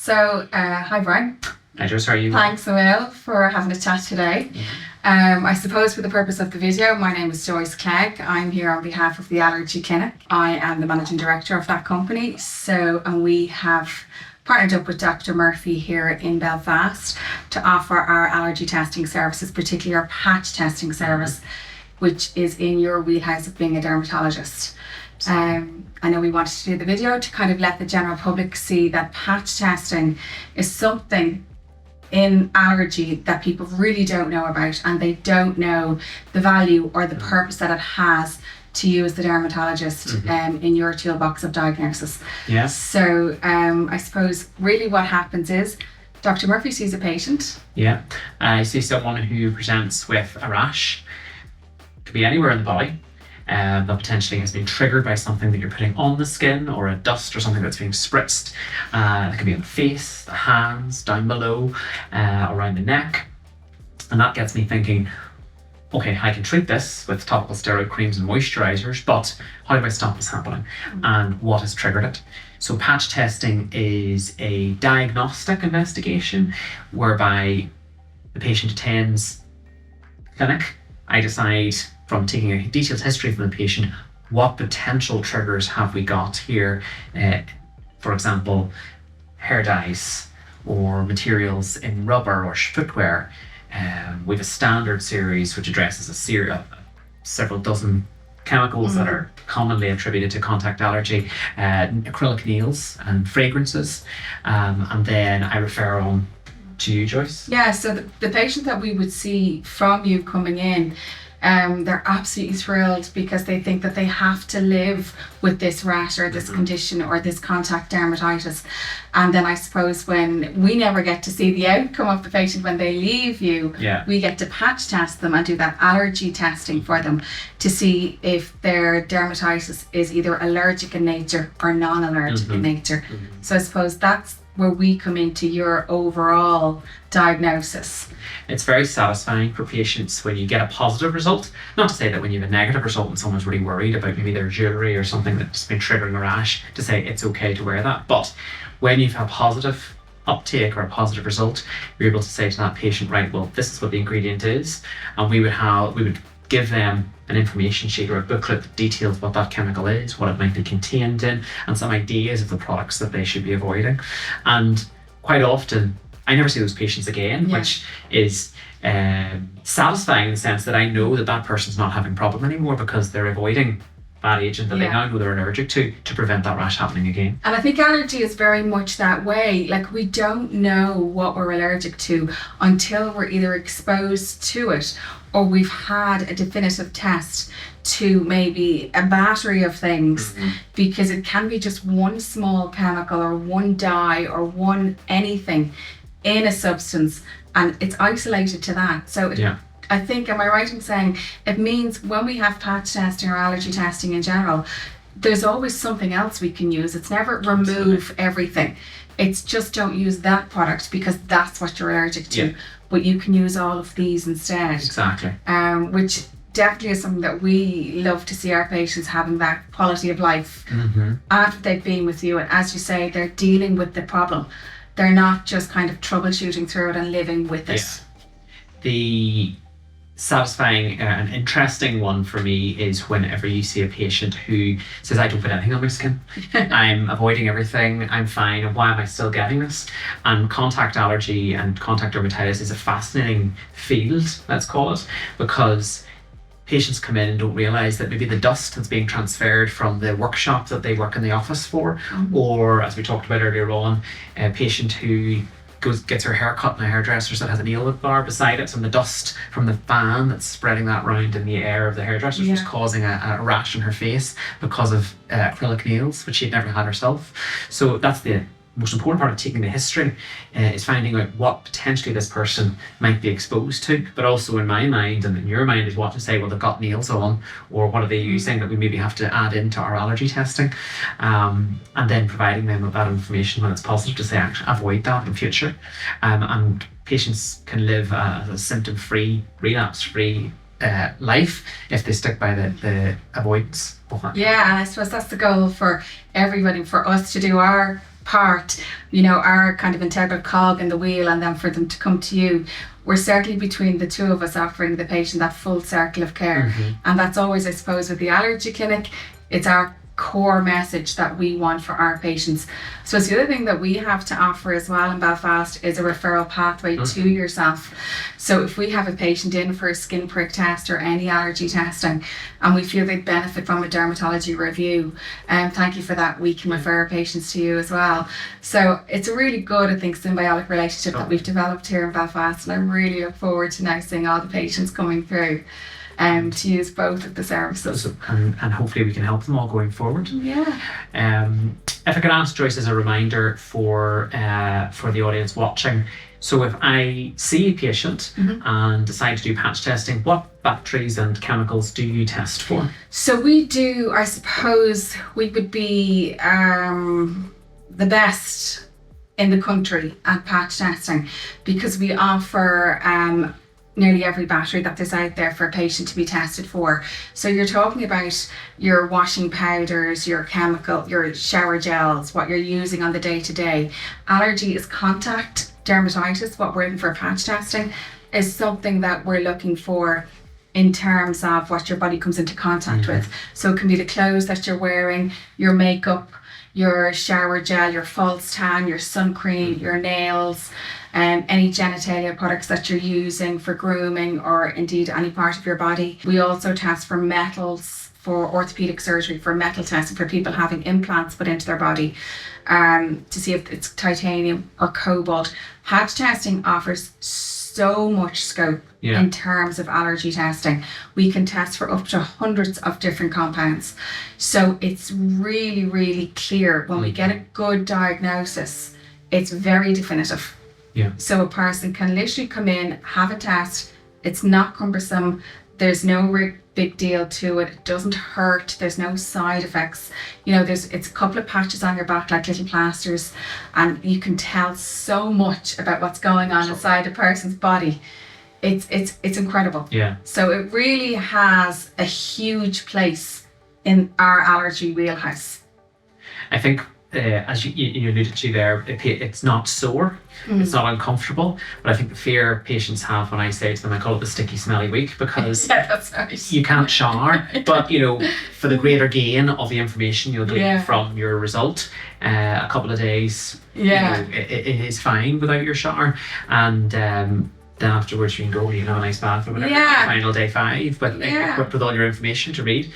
Hi Brian. Hi Joyce, how are you? Thanks a mil for having a chat today. I suppose for the purpose of the video, my name is Joyce Clegg. I'm here on behalf of the Allergy Clinic. I am the managing director of that company. And we have partnered up with Dr Murphy here in Belfast to offer our allergy testing services, particularly our patch testing service, which is in your wheelhouse of being a dermatologist. I know we wanted to do the video to kind of let the general public see that patch testing is something in allergy that people really don't know about, and they don't know the value or the purpose that it has to you as the dermatologist in your toolbox of diagnosis. Yeah. So I suppose really what happens is Dr. Murphy sees a patient. Yeah. I see someone who presents with a rash. Could be anywhere in the body. That potentially has been triggered by something that you're putting on the skin, or a dust or something that's being spritzed. It could be on the face, the hands, down below, around the neck. And that gets me thinking, okay, I can treat this with topical steroid creams and moisturizers, but how do I stop this happening? And what has triggered it? So patch testing is a diagnostic investigation whereby the patient attends the clinic. I decide from taking a detailed history from the patient, what potential triggers have we got here? For example, hair dyes or materials in rubber or footwear. We have a standard series which addresses several dozen chemicals that are commonly attributed to contact allergy, acrylic nails and fragrances, and then I refer on to you, Joyce. Yeah, so the patient that we would see from you coming in, they're absolutely thrilled because they think that they have to live with this rash or this condition or this contact dermatitis. And then I suppose when we never get to see the outcome of the patient when they leave you, we get to patch test them and do that allergy testing for them to see if their dermatitis is either allergic in nature or non-allergic in nature. So I suppose that's where we come into your overall diagnosis. It's very satisfying for patients when you get a positive result. Not to say that when you have a negative result and someone's really worried about maybe their jewellery or something that's been triggering a rash, to say it's okay to wear that. But when you've had positive uptake or a positive result, you're able to say to that patient, right, well, this is what the ingredient is. And we would give them an information sheet or a booklet that details what that chemical is, what it might be contained in, and some ideas of the products that they should be avoiding. And quite often, I never see those patients again, which is satisfying in the sense that I know that that person's not having a problem anymore because they're avoiding that agent that they now know they're allergic to prevent that rash happening again. And I think allergy is very much that way. Like, we don't know what we're allergic to until we're either exposed to it or we've had a definitive test to maybe a battery of things, because it can be just one small chemical or one dye or one anything in a substance, and it's isolated to that. So I think, am I right in saying it means when we have patch testing or allergy testing in general, there's always something else we can use. It's never remove everything. It's just don't use that product because that's what you're allergic to. But you can use all of these instead. Exactly. Which definitely is something that we love to see our patients having, that quality of life after they've been with you. And as you say, they're dealing with the problem. They're not just kind of troubleshooting through it and living with it. The satisfying and interesting one for me is whenever you see a patient who says, I don't put anything on my skin, I'm avoiding everything, I'm fine, and why am I still getting this? And contact allergy and contact dermatitis is a fascinating field, let's call it, because patients come in and don't realise that maybe the dust that's being transferred from the workshop that they work in the office for, or as we talked about earlier on, a patient who gets her hair cut in a hairdresser that has a nail bar beside it, and the dust from the fan that's spreading that round in the air of the hairdresser was causing a rash on her face because of acrylic nails, which she had never had herself. So that's the most important part of taking the history, is finding out what potentially this person might be exposed to, but also in my mind and in your mind is what to say, well, they've got nails on, or what are they using that we maybe have to add into our allergy testing, and then providing them with that information when it's positive to say, actually avoid that in future, and patients can live a symptom-free, relapse-free life if they stick by the avoidance of that. Yeah, and I suppose that's the goal for everybody, for us to do our part, our kind of integral cog in the wheel, and then for them to come to you, we're certainly between the two of us offering the patient that full circle of care. And that's always, I suppose, with the Allergy Clinic, it's our core message that we want for our patients. So it's the other thing that we have to offer as well in Belfast is a referral pathway to yourself. So if we have a patient in for a skin prick test or any allergy testing and we feel they'd benefit from a dermatology review, thank you for that, we can refer patients to you as well. So it's a really good, I think, symbiotic relationship that we've developed here in Belfast, and I really look forward to now seeing all the patients coming through to use both of the services. And hopefully we can help them all going forward. Yeah. If I could ask Joyce as a reminder for the audience watching, so if I see a patient and decide to do patch testing, what bacteries and chemicals do you test for? So we do, I suppose we would be the best in the country at patch testing, because we offer nearly every battery that there's out there for a patient to be tested for. So you're talking about your washing powders, your chemical, your shower gels, what you're using on the day-to-day. Allergy is contact dermatitis. What we're in for patch testing is something that we're looking for in terms of what your body comes into contact with. So it can be the clothes that you're wearing, your makeup, your shower gel, your false tan, your sun cream, your nails, any genitalia products that you're using for grooming, or indeed any part of your body. We also test for metals, for orthopedic surgery, for metal testing for people having implants put into their body, to see if it's titanium or cobalt. Patch testing offers so much scope in terms of allergy testing. We can test for up to hundreds of different compounds. So it's really, really clear when we get a good diagnosis, it's very definitive. So a person can literally come in, have a test, it's not cumbersome, there's no big deal to it, it doesn't hurt, there's no side effects. It's a couple of patches on your back like little plasters, and you can tell so much about what's going on inside a person's body. It's incredible. So it really has a huge place in our allergy wheelhouse. I think as you alluded to there, it's not sore, it's not uncomfortable, but I think the fear patients have when I say to them, I call it the sticky smelly week, because that's nice. You can't shower, but for the greater gain of the information you'll get from your result, a couple of days, it is fine without your shower, and then afterwards you can go have a nice bath or whatever, final day 5, but equipped with all your information to read.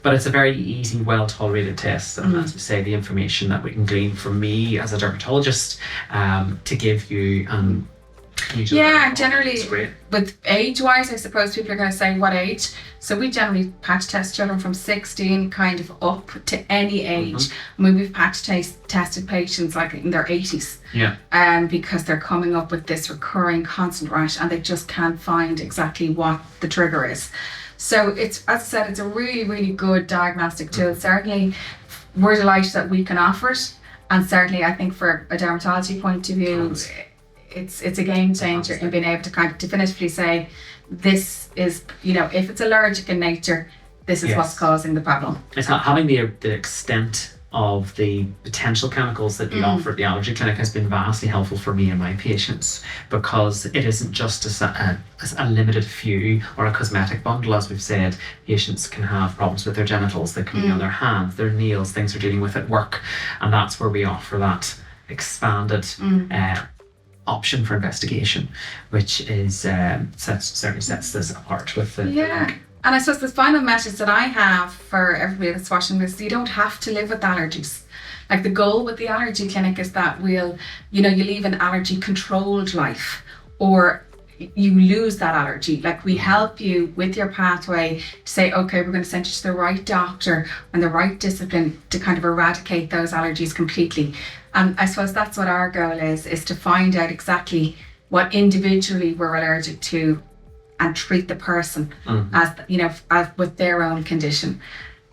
But it's a very easy, well-tolerated test, and as we say, the information that we can glean from me as a dermatologist to give you. Generally, with age-wise, I suppose people are going to say what age. So we generally patch test children from 16 kind of up to any age. We've patch tested patients like in their 80s. Because they're coming up with this recurring constant rash and they just can't find exactly what the trigger is. So it's, as I said, it's a really, really good diagnostic tool. Certainly, we're delighted that we can offer it, and certainly I think for a dermatology point of view, it's a game changer in being able to kind of definitively say, this is, if it's allergic in nature, this is what's causing the problem. It's not having the extent of the potential chemicals that we offer at the Allergy Clinic has been vastly helpful for me and my patients, because it isn't just a limited few or a cosmetic bundle. As we've said, patients can have problems with their genitals, that can be on their hands, their nails, things they're dealing with at work, and that's where we offer that expanded option for investigation, which is certainly sets this apart with the And I suppose the final message that I have for everybody that's watching this, you don't have to live with allergies. Like, the goal with the Allergy Clinic is that you leave an allergy controlled life, or you lose that allergy. Like, we help you with your pathway to say, okay, we're going to send you to the right doctor and the right discipline to kind of eradicate those allergies completely. And I suppose that's what our goal is to find out exactly what individually we're allergic to, and treat the person as with their own condition.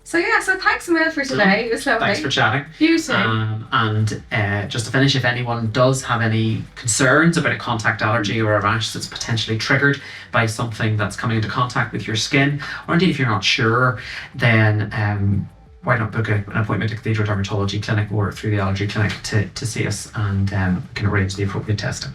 So thanks a million for today. It was lovely. Thanks for chatting. You too. And just to finish, if anyone does have any concerns about a contact allergy or a rash that's potentially triggered by something that's coming into contact with your skin, or indeed if you're not sure, then why not book an appointment at Cathedral Dermatology Clinic or through the Allergy Clinic to see us, and we can arrange the appropriate testing.